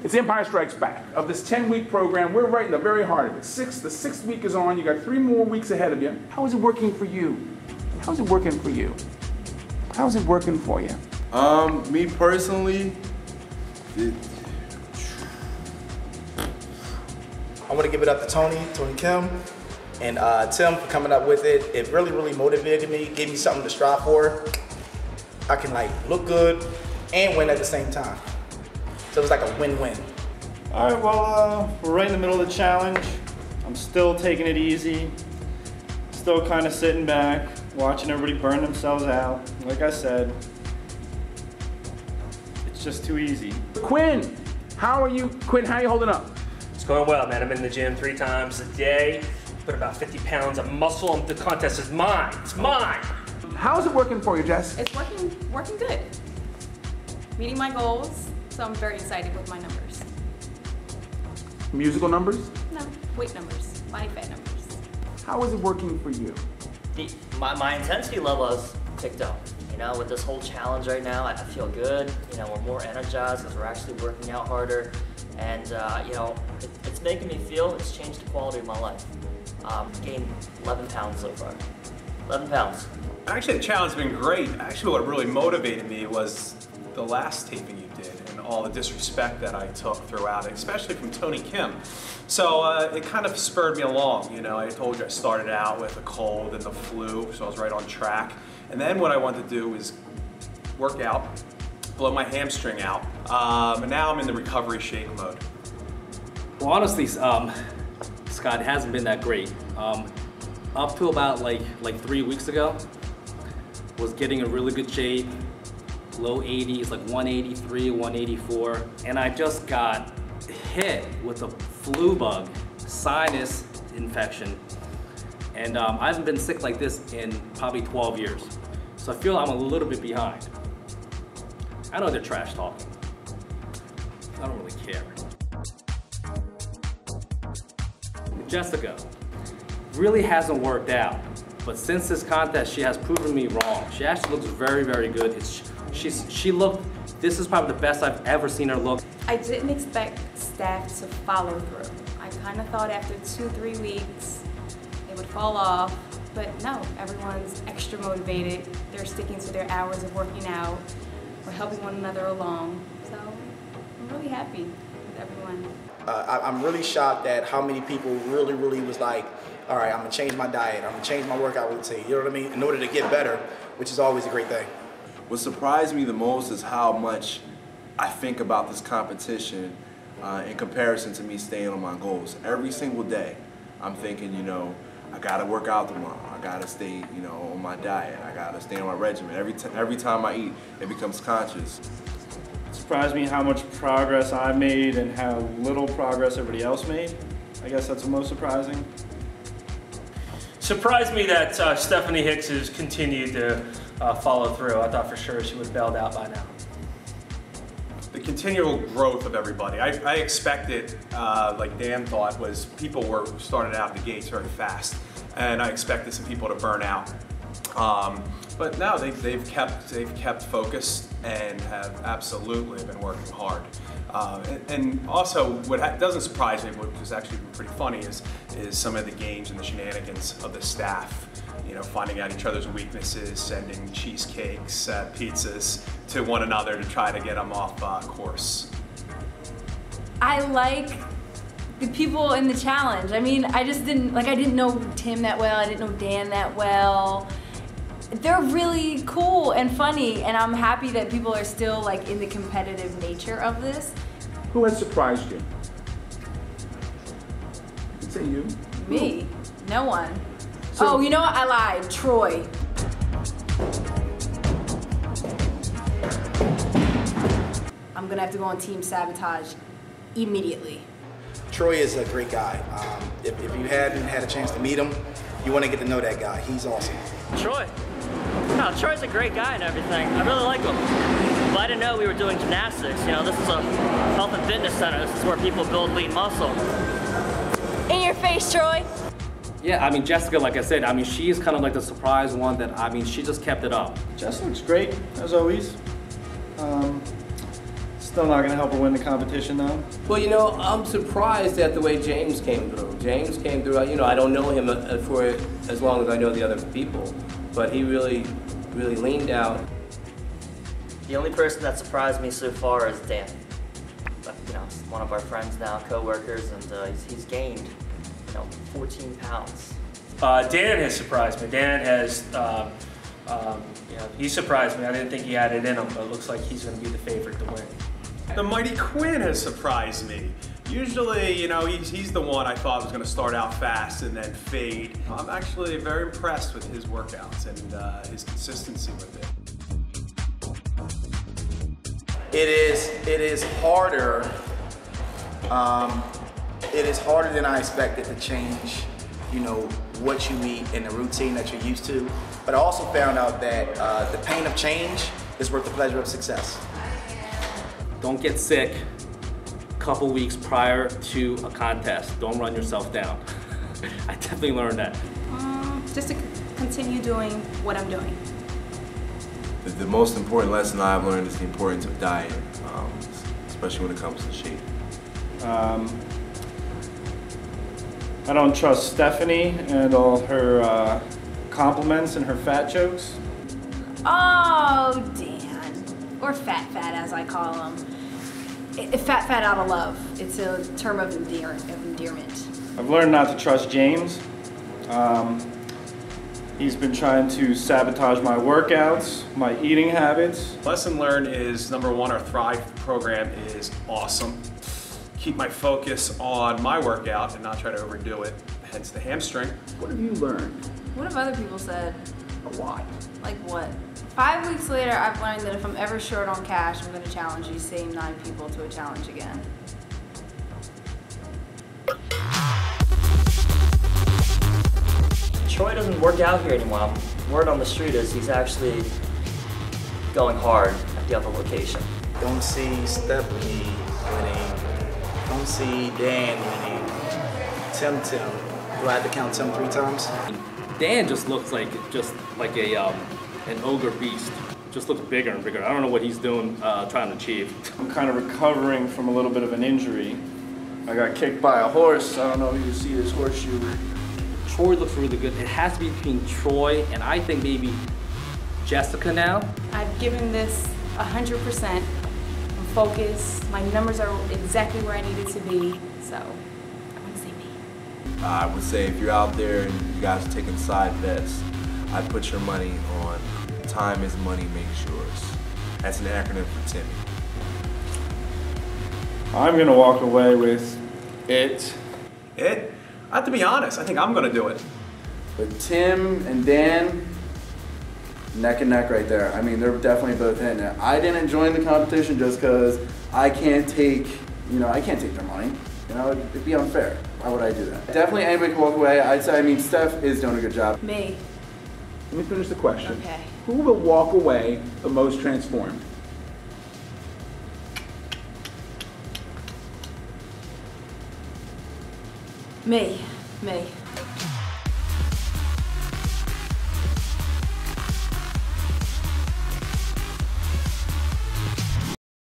It's Empire Strikes Back. Of this 10-week program, we're right in the very heart of it. The sixth week is on. You got 3 more weeks ahead of you. How is it working for you? How's it working for you? How's it working for you? Me personally, I want to give it up to Tony Kim, and Tim for coming up with it. It really, really motivated me, gave me something to strive for. I can like look good and win at the same time. So it was like a win-win. All right, well, we're right in the middle of the challenge. I'm still taking it easy, still kind of sitting back, watching everybody burn themselves out. Like I said, it's just too easy. Quinn, how are you? Quinn, how are you holding up? It's going well, man. I'm in the gym 3 times a day, put about 50 pounds of muscle, and the contest is mine. It's mine. How's it working for you, Jess? It's working good. Meeting my goals, so I'm very excited with my numbers. Musical numbers? No, weight numbers, body fat numbers. How is it working for you? My intensity level has picked up. You know, with this whole challenge right now, I feel good. You know, we're more energized because we're actually working out harder. And, you know, it's making me feel, it's changed the quality of my life. Gained 11 pounds so far. 11 pounds. Actually, the challenge has been great. Actually, what really motivated me was the last taping you did and all the disrespect that I took throughout it, especially from Tony Kim. So it kind of spurred me along. You know, I told you I started out with a cold and the flu, so I was right on track. And then what I wanted to do was work out, blow my hamstring out, and now I'm in the recovery shake mode. Well, honestly, Scott, it hasn't been that great. Up to about like 3 weeks ago, was getting in really good shape, low 80s, like 183, 184, and I just got hit with a flu bug, sinus infection, and I haven't been sick like this in probably 12 years. So I feel I'm a little bit behind. I know they're trash talking. I don't really care. Jessica really hasn't worked out, but since this contest, she has proven me wrong. She actually looks very, very good. This is probably the best I've ever seen her look. I didn't expect staff to follow through. I kind of thought after 2-3 weeks, they would fall off, but no, everyone's extra motivated. They're sticking to their hours of working out. We're helping one another along. So I'm really happy with everyone. I'm really shocked at how many people really was like, all right, I'm gonna change my diet, I'm gonna change my workout routine, you know what I mean, in order to get better, which is always a great thing. what surprised me the most is how much I think about this competition in comparison to me staying on my goals. Every single day, I'm thinking, you know, I gotta work out tomorrow. I gotta stay, you know, on my diet. I gotta stay on my regimen. Every time I eat, it becomes conscious. It surprised me how much progress I made and how little progress everybody else made. I guess that's the most surprising. Surprised me that Stephanie Hicks has continued to follow through. I thought for sure she would have bailed out by now. The continual growth of everybody. I expected, like Dan thought, was people were started out the gates very fast, and I expected some people to burn out. But no, they've kept focused and have absolutely been working hard. And also, what doesn't surprise me, which is actually pretty funny, is some of the games and the shenanigans of the staff. You know, finding out each other's weaknesses, sending cheesecakes, pizzas to one another to try to get them off course. I like the people in the challenge. I mean, I didn't know Tim that well, I didn't know Dan that well. They're really cool and funny, and I'm happy that people are still like in the competitive nature of this. Who has surprised you? I'd say you. Me? Who? No one. So, oh, you know what? I lied. Troy. I'm gonna have to go on Team Sabotage immediately. Troy is a great guy. If you hadn't had a chance to meet him, you want to get to know that guy. He's awesome. Troy? No, Troy's a great guy and everything. I really like him. But I didn't know we were doing gymnastics. You know, this is a health and fitness center. This is where people build lean muscle. In your face, Troy. Yeah, I mean, Jessica, like I said, I mean, she's kind of like the surprise one that, I mean, she just kept it up. Jess looks great, as always. Still not gonna help her win the competition though. Well, you know, I'm surprised at the way James came through. James came through, you know, I don't know him for as long as I know the other people, but he really leaned out. The only person that surprised me so far is Dan. But, you know, he's one of our friends now, co-workers, and he's gained, 14 pounds. Dan has surprised me. Dan has, he surprised me. I didn't think he had it in him, but it looks like he's going to be the favorite to win. The Mighty Quinn has surprised me. Usually, he's the one I thought was going to start out fast and then fade. I'm actually very impressed with his workouts and his consistency with it. It is harder. It is harder than I expected to change, what you eat and the routine that you're used to. But I also found out that the pain of change is worth the pleasure of success. Don't get sick a couple weeks prior to a contest. Don't run yourself down. I definitely learned that. Just to continue doing what I'm doing. The most important lesson I've learned is the importance of diet, especially when it comes to shape. I don't trust Stephanie and all her compliments and her fat jokes. Oh, Dan. Or Fat as I call him. Fat out of love. It's a term of endearment. I've learned not to trust James. He's been trying to sabotage my workouts, my eating habits. Lesson learned is, number one, our Thrive program is awesome. Keep my focus on my workout and not try to overdo it, hence the hamstring. What have you learned? What have other people said? A lot. Like what? 5 weeks later, I've learned that if I'm ever short on cash, I'm going to challenge these same 9 people to a challenge again. Troy doesn't work out here anymore. Word on the street is he's actually going hard at the other location. Don't see Stephanie winning. Don't see Dan winning. Tim. Do I have to count Tim 3 times? Dan just looks like a an ogre beast. Just looks bigger and bigger. I don't know what he's doing, trying to achieve. I'm kind of recovering from a little bit of an injury. I got kicked by a horse. I don't know if you see this horseshoe. Troy looks really good. It has to be between Troy and I think maybe Jessica now. I've given this 100%. I'm focused. My numbers are exactly where I needed to be. So I want to say me. I would say if you're out there and you guys are taking side bets, I'd put your money on time is money makes yours. That's an acronym for Timmy. I'm going to walk away with it. It? I have to be honest, I think I'm gonna do it. But Tim and Dan, neck and neck right there. I mean, they're definitely both hitting it. I didn't join the competition just because I can't take, I can't take their money. It'd be unfair. Why would I do that? Definitely anybody can walk away. I'd say, Steph is doing a good job. Me. Let me finish the question. Okay. Who will walk away the most transformed? Me.